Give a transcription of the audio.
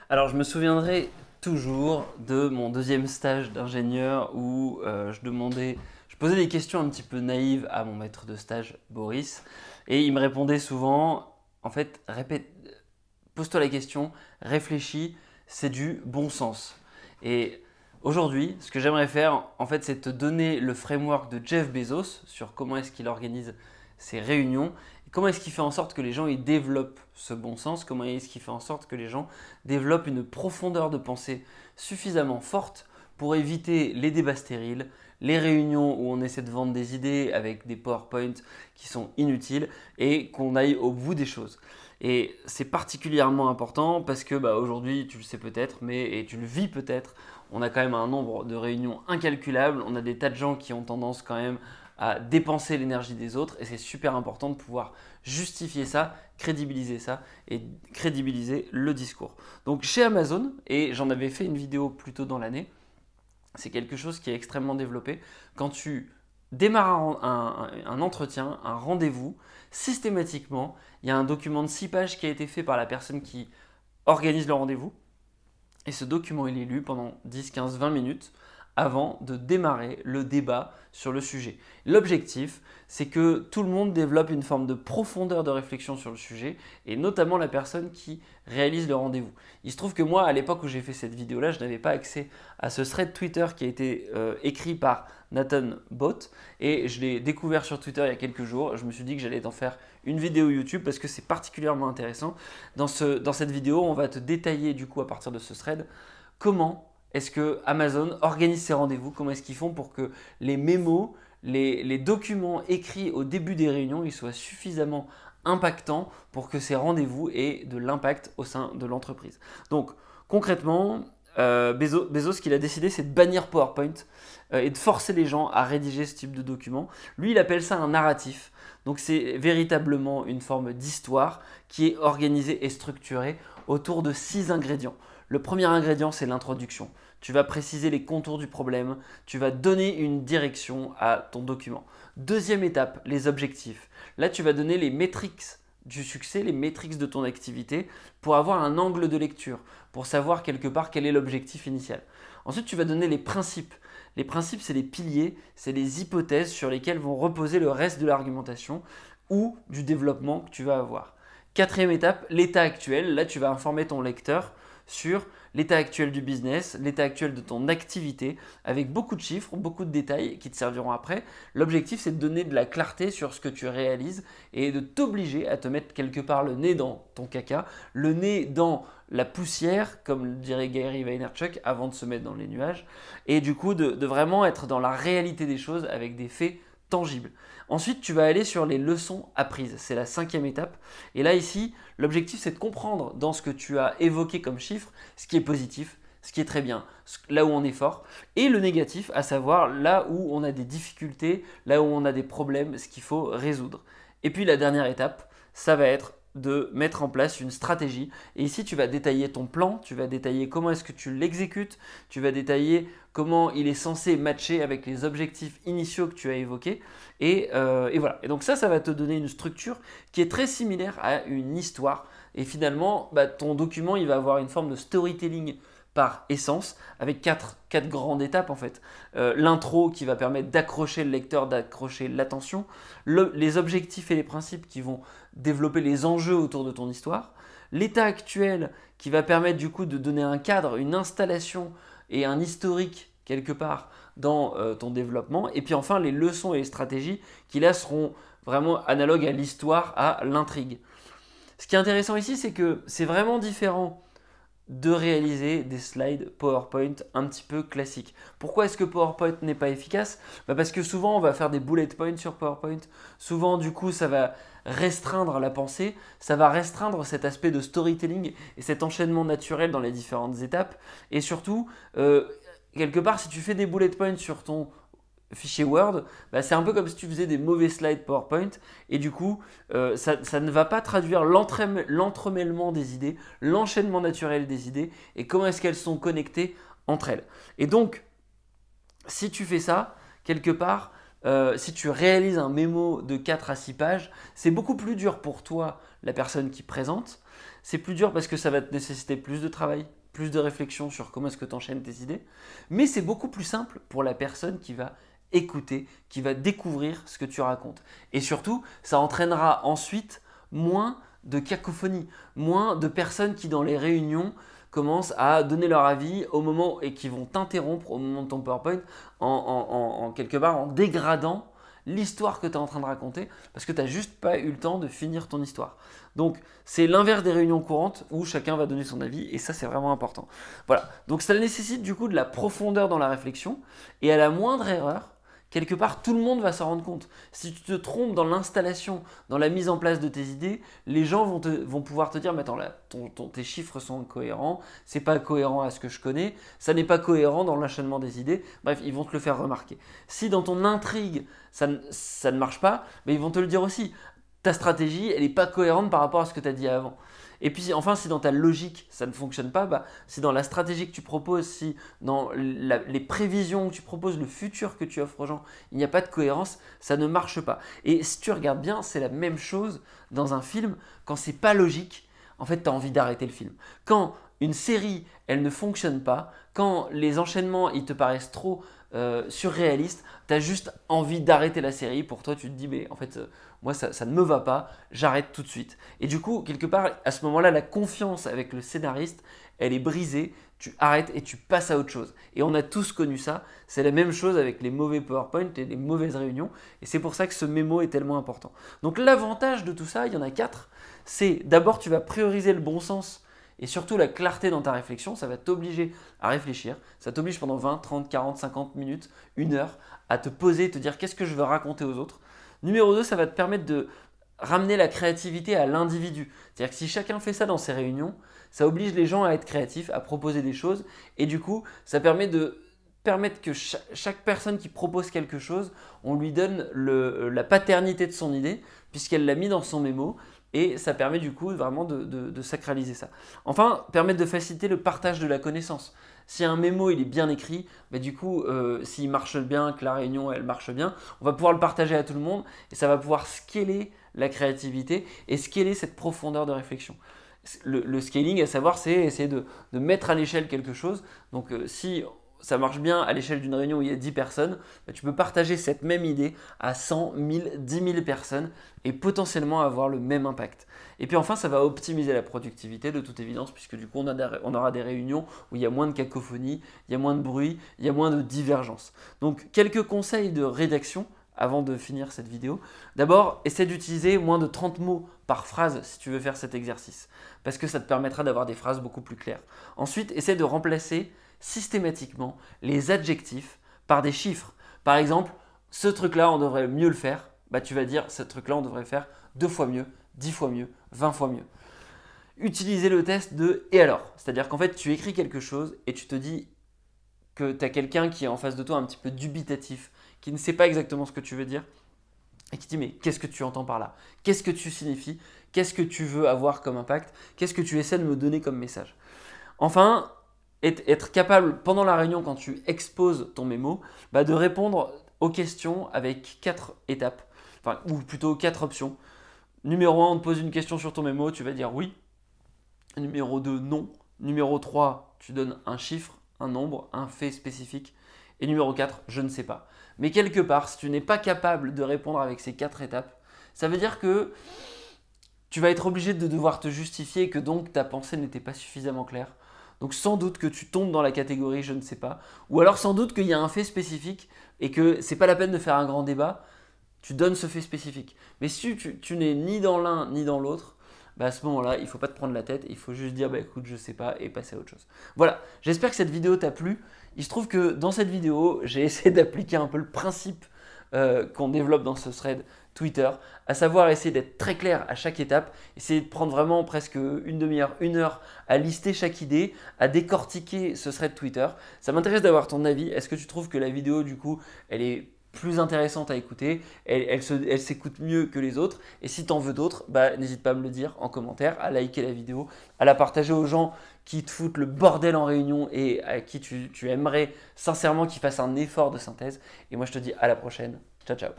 Alors, je me souviendrai toujours de mon deuxième stage d'ingénieur où je posais des questions un petit peu naïves à mon maître de stage, Boris, et il me répondait souvent, en fait, pose-toi la question, réfléchis, c'est du bon sens. Et aujourd'hui, ce que j'aimerais faire, en fait, c'est te donner le framework de Jeff Bezos sur comment est-ce qu'il organise ses réunions, et comment est-ce qu'il fait en sorte que les gens ils développent ce bon sens, comment est-ce qu'il fait en sorte que les gens développent une profondeur de pensée suffisamment forte pour éviter les débats stériles, les réunions où on essaie de vendre des idées avec des PowerPoint qui sont inutiles et qu'on aille au bout des choses. Et c'est particulièrement important parce que aujourd'hui, tu le sais peut-être, et tu le vis peut-être, on a quand même un nombre de réunions incalculable, on a des tas de gens qui ont tendance quand même à dépenser l'énergie des autres et c'est super important de pouvoir justifier ça et crédibiliser le discours. Donc chez Amazon, et j'en avais fait une vidéo plus tôt dans l'année, c'est quelque chose qui est extrêmement développé. Quand tu démarres un entretien, un rendez-vous, systématiquement, il y a un document de 6 pages qui a été fait par la personne qui organise le rendez-vous. Et ce document, il est lu pendant 10, 15, 20 minutes avant de démarrer le débat sur le sujet. L'objectif, c'est que tout le monde développe une forme de profondeur de réflexion sur le sujet, et notamment la personne qui réalise le rendez-vous. Il se trouve que moi, à l'époque où j'ai fait cette vidéo-là, je n'avais pas accès à ce thread Twitter qui a été écrit par Nathan Bott, et je l'ai découvert sur Twitter il y a quelques jours. Je me suis dit que j'allais en faire une vidéo YouTube parce que c'est particulièrement intéressant. Dans cette vidéo, on va te détailler du coup à partir de ce thread comment est-ce que Amazon organise ses rendez-vous, comment est-ce qu'ils font pour que les mémos, les documents écrits au début des réunions, ils soient suffisamment impactants pour que ces rendez-vous aient de l'impact au sein de l'entreprise. Donc concrètement, Bezos, ce qu'il a décidé, c'est de bannir PowerPoint et de forcer les gens à rédiger ce type de document. Lui, il appelle ça un narratif. Donc c'est véritablement une forme d'histoire qui est organisée et structurée autour de 6 ingrédients. Le premier ingrédient, c'est l'introduction. Tu vas préciser les contours du problème, tu vas donner une direction à ton document. Deuxième étape, les objectifs. Là, tu vas donner les métriques du succès, les métriques de ton activité pour avoir un angle de lecture, pour savoir quelque part quel est l'objectif initial. Ensuite, tu vas donner les principes. Les principes, c'est les piliers, c'est les hypothèses sur lesquelles vont reposer le reste de l'argumentation ou du développement que tu vas avoir. Quatrième étape, l'état actuel. Là, tu vas informer ton lecteur sur l'état actuel du business, l'état actuel de ton activité, avec beaucoup de chiffres, beaucoup de détails qui te serviront après. L'objectif, c'est de donner de la clarté sur ce que tu réalises et de t'obliger à te mettre quelque part le nez dans ton caca, le nez dans la poussière, comme dirait Gary Vaynerchuk, avant de se mettre dans les nuages, et du coup de vraiment être dans la réalité des choses avec des faits tangibles. Ensuite, tu vas aller sur les leçons apprises. C'est la cinquième étape. Et là, ici, l'objectif, c'est de comprendre dans ce que tu as évoqué comme chiffre, ce qui est positif, ce qui est très bien, là où on est fort, et le négatif, à savoir là où on a des difficultés, là où on a des problèmes, ce qu'il faut résoudre. Et puis la dernière étape, ça va être de mettre en place une stratégie. Et ici, tu vas détailler ton plan, tu vas détailler comment est-ce que tu l'exécutes, tu vas détailler comment il est censé matcher avec les objectifs initiaux que tu as évoqués. Et voilà. Et donc ça va te donner une structure qui est très similaire à une histoire. Et finalement, ton document, il va avoir une forme de storytelling par essence, avec quatre grandes étapes en fait. L'intro qui va permettre d'accrocher le lecteur, d'accrocher l'attention, les objectifs et les principes qui vont développer les enjeux autour de ton histoire, l'état actuel qui va permettre du coup de donner un cadre, une installation et un historique quelque part dans ton développement, et puis enfin les leçons et les stratégies qui là seront vraiment analogues à l'histoire, à l'intrigue. Ce qui est intéressant ici, c'est que c'est vraiment différent de réaliser des slides PowerPoint un petit peu classiques. Pourquoi est-ce que PowerPoint n'est pas efficace? Parce que souvent on va faire des bullet points sur PowerPoint, souvent du coup ça va restreindre la pensée, ça va restreindre cet aspect de storytelling et cet enchaînement naturel dans les différentes étapes, et surtout quelque part si tu fais des bullet points sur ton fichier Word, c'est un peu comme si tu faisais des mauvais slides PowerPoint et du coup ça ne va pas traduire l'entremêlement des idées, l'enchaînement naturel des idées et comment est-ce qu'elles sont connectées entre elles. Et donc si tu fais ça, quelque part, si tu réalises un mémo de 4 à 6 pages, c'est beaucoup plus dur pour toi, la personne qui présente, c'est plus dur parce que ça va te nécessiter plus de travail, plus de réflexion sur comment est-ce que tu enchaînes tes idées, mais c'est beaucoup plus simple pour la personne qui va écouter, qui va découvrir ce que tu racontes. Et surtout, ça entraînera ensuite moins de cacophonie, moins de personnes qui dans les réunions commencent à donner leur avis au moment et qui vont t'interrompre au moment de ton PowerPoint en quelque part en dégradant l'histoire que tu es en train de raconter parce que tu n'as juste pas eu le temps de finir ton histoire. Donc c'est l'inverse des réunions courantes où chacun va donner son avis et ça c'est vraiment important. Voilà, donc ça nécessite du coup de la profondeur dans la réflexion et à la moindre erreur, quelque part, tout le monde va s'en rendre compte. Si tu te trompes dans l'installation, dans la mise en place de tes idées, les gens vont pouvoir te dire « Mais attends, là, tes chiffres sont incohérents, c'est pas cohérent à ce que je connais, ça n'est pas cohérent dans l'enchaînement des idées. » Bref, ils vont te le faire remarquer. Si dans ton intrigue, ça ne marche pas, mais ils vont te le dire aussi. Ta stratégie, elle n'est pas cohérente par rapport à ce que tu as dit avant. Et puis enfin, si dans ta logique, ça ne fonctionne pas, si dans la stratégie que tu proposes, si dans les prévisions que tu proposes, le futur que tu offres aux gens, il n'y a pas de cohérence, ça ne marche pas. Et si tu regardes bien, c'est la même chose dans un film. Quand c'est pas logique, en fait, tu as envie d'arrêter le film. Quand une série, elle ne fonctionne pas, quand les enchaînements, ils te paraissent trop surréalistes, tu as juste envie d'arrêter la série. Pour toi, tu te dis, mais en fait, moi, ça ne me va pas, j'arrête tout de suite. Et du coup, quelque part, à ce moment-là, la confiance avec le scénariste, elle est brisée, tu arrêtes et tu passes à autre chose. Et on a tous connu ça, c'est la même chose avec les mauvais PowerPoint et les mauvaises réunions. Et c'est pour ça que ce mémo est tellement important. Donc l'avantage de tout ça, il y en a 4, c'est d'abord, tu vas prioriser le bon sens et surtout la clarté dans ta réflexion, ça va t'obliger à réfléchir. Ça t'oblige pendant 20, 30, 40, 50 minutes, 1 heure à te poser, te dire qu'est-ce que je veux raconter aux autres. Numéro 2, ça va te permettre de ramener la créativité à l'individu. C'est-à-dire que si chacun fait ça dans ses réunions, ça oblige les gens à être créatifs, à proposer des choses. Et du coup, ça permet que chaque personne qui propose quelque chose, on lui donne la paternité de son idée, puisqu'elle l'a mis dans son mémo. Et ça permet du coup vraiment de sacraliser ça. Enfin, permettre de faciliter le partage de la connaissance. Si un mémo il est bien écrit, du coup, s'il marche bien, que la réunion elle marche bien, on va pouvoir le partager à tout le monde et ça va pouvoir scaler la créativité et scaler cette profondeur de réflexion. Le scaling, à savoir, c'est essayer de mettre à l'échelle quelque chose. Donc, si ça marche bien à l'échelle d'une réunion où il y a 10 personnes, tu peux partager cette même idée à 100, 1000, 10 000 personnes et potentiellement avoir le même impact. Et puis enfin, ça va optimiser la productivité de toute évidence puisque du coup, on aura des réunions où il y a moins de cacophonie, il y a moins de bruit, il y a moins de divergence. Donc, quelques conseils de rédaction avant de finir cette vidéo. D'abord, essaie d'utiliser moins de 30 mots par phrase si tu veux faire cet exercice parce que ça te permettra d'avoir des phrases beaucoup plus claires. Ensuite, essaie de remplacer systématiquement les adjectifs par des chiffres. Par exemple, ce truc-là, on devrait mieux le faire. Tu vas dire, ce truc-là, on devrait le faire 2 fois mieux, 10 fois mieux, 20 fois mieux. Utiliser le test de « et alors ?» C'est-à-dire qu'en fait, tu écris quelque chose et tu te dis que tu as quelqu'un qui est en face de toi un petit peu dubitatif, qui ne sait pas exactement ce que tu veux dire et qui dit « mais qu'est-ce que tu entends par là? Qu'est-ce que tu signifies? Qu'est-ce que tu veux avoir comme impact? Qu'est-ce que tu essaies de me donner comme message ?» Enfin, être capable, pendant la réunion, quand tu exposes ton mémo, de répondre aux questions avec 4 étapes, ou plutôt 4 options. Numéro 1, on te pose une question sur ton mémo, tu vas dire oui. Numéro 2, non. Numéro 3, tu donnes un chiffre, un nombre, un fait spécifique. Et numéro 4, je ne sais pas. Mais quelque part, si tu n'es pas capable de répondre avec ces 4 étapes, ça veut dire que tu vas être obligé de devoir te justifier et que donc ta pensée n'était pas suffisamment claire. Donc sans doute que tu tombes dans la catégorie je ne sais pas, ou alors sans doute qu'il y a un fait spécifique et que c'est pas la peine de faire un grand débat, tu donnes ce fait spécifique. Mais si tu n'es ni dans l'un ni dans l'autre, à ce moment-là, il ne faut pas te prendre la tête, il faut juste dire écoute, je sais pas et passer à autre chose. Voilà, j'espère que cette vidéo t'a plu. Il se trouve que dans cette vidéo, j'ai essayé d'appliquer un peu le principe qu'on développe dans ce thread Twitter, à savoir essayer d'être très clair à chaque étape, essayer de prendre vraiment presque une demi-heure, 1 heure à lister chaque idée, à décortiquer ce thread Twitter. Ça m'intéresse d'avoir ton avis. Est-ce que tu trouves que la vidéo, du coup, elle est plus intéressante à écouter, elle s'écoute mieux que les autres? Et si tu en veux d'autres, n'hésite pas à me le dire en commentaire, à liker la vidéo, à la partager aux gens qui te foutent le bordel en réunion et à qui tu aimerais sincèrement qu'ils fassent un effort de synthèse. Et moi, je te dis à la prochaine. Ciao, ciao.